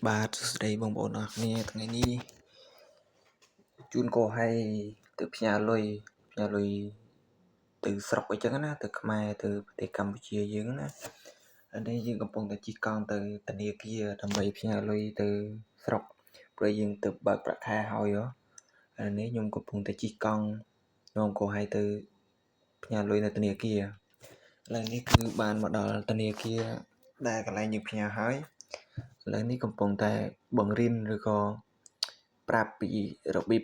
បាទសួស្តីបងប្អូនអរគ្នាថ្ងៃនេះជូនក៏ឲ្យទៅផ្ញើលុយទៅស្រុកអីចឹងណាទៅខ្មែរទៅប្រទេសកម្ពុជាយើងណាឥឡូវនេះយើងកំពុងតែជិះកង់ទៅធនាគារដើម្បីផ្ញើលុយទៅស្រុកព្រោះយើងទៅបើកប្រាក់ខែហើយឥឡូវនេះខ្ញុំកំពុងតែជិះកង់នាំក៏ឲ្យទៅផ្ញើលុយនៅធនាគារឥឡូវនេះគឺបានមកដល់ធនាគារដែលកន្លែងយើងផ្ញើហើយឥឡូវនេះកំពុងតែបង្រៀនឬក៏ប្រាប់ពីរបៀប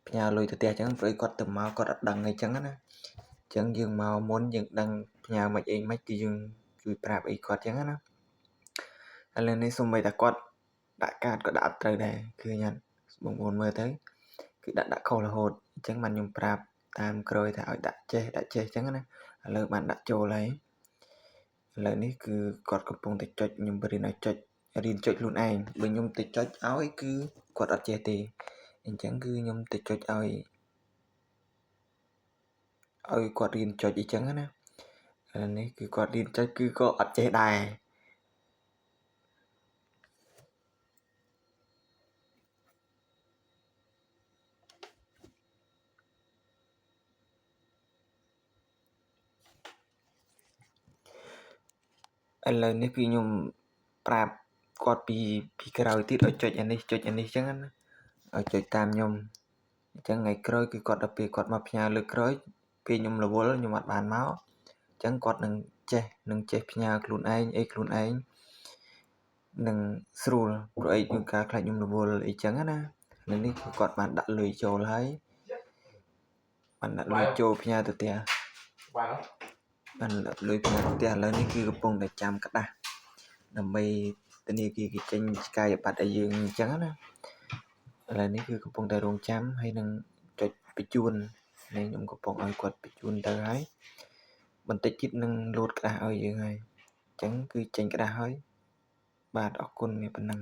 ផ្ញើលុយទៅផ្ទះអញ្ចឹងព្រោះគាត់ទៅមកគាត់អត់ដឹងអីចឹងណាអញ្ចឹងយើងមកមុនយើងដឹងផ្ញើមិនអីមិនគឺយើងជួយប្រាប់អីគាត់អញ្ចឹងណាឥឡូវនេះសូម្បីតែគាត់ដាក់កាតក៏ដាក់អត់ត្រូវដែរឃើញអត់បងប្អូនមើលទៅគឺដាក់ខុសរហូតអញ្ចឹងបានខ្ញុំប្រាប់តាមក្រោយថាឲ្យដាក់ចេះអញ្ចឹងណាឥឡូវបានដាក់ចូលហើយឥឡូវនេះគឺគាត់កំពុងតែចុចខ្ញុំបរៀនឲ្យចុចរៀនចុចខ្លួនឯងបើខ្ញុំទៅចុចឲ្យគឺគាត់អត់ចេះទេអញ្ចឹងគឺខ្ញុំទៅចុចឲ្យគាត់រៀនចុចអីចឹងណាឥឡូវនេះគឺគាត់រៀនចុចគឺក៏អត់ចេះដែរឥឡូវនេះគឺខ្ញុំប្រាប់គាត់ពីក្រោយទៀតឲ្យចុចអានេះចឹងណាឲ្យចុចតាមខ្ញុំអញ្ចឹងថ្ងៃក្រោយគឺគាត់ដល់ពេលគាត់មកផ្ញើលើកក្រោយពេលខ្ញុំរវល់ខ្ញុំអត់បានមកអញ្ចឹងគាត់នឹងចេះផ្ញើខ្លួនឯងនឹងស្រួលព្រោះអីខ្ញុំការខ្លាចខ្ញុំរវល់អីចឹងណានៅនេះគឺគាត់បានដាក់លុយចូលហើយបានដាក់លុយចូលផ្ញើទៅផ្ទះបានដាក់លុយផ្ញើទៅផ្ទះឥឡូវនេះគឺកំពុងតែចាំក្តាស់ដើម្បីធនាគារគេចេញឆ្កាយប័ណ្ណឲ្យយើងអញ្ចឹងណាឥឡូវនេះគឺកំពុងតែរងចាំហើយនឹងចុចបញ្ជូននេះខ្ញុំកំពុងឲ្យគាត់បញ្ជូនទៅហើយបន្តិចទៀតនឹងលោតក្តាស់ឲ្យយើងហើយអញ្ចឹងគឺចេញក្តាស់ហើយបាទអរគុណមានប៉ុណ្ណឹង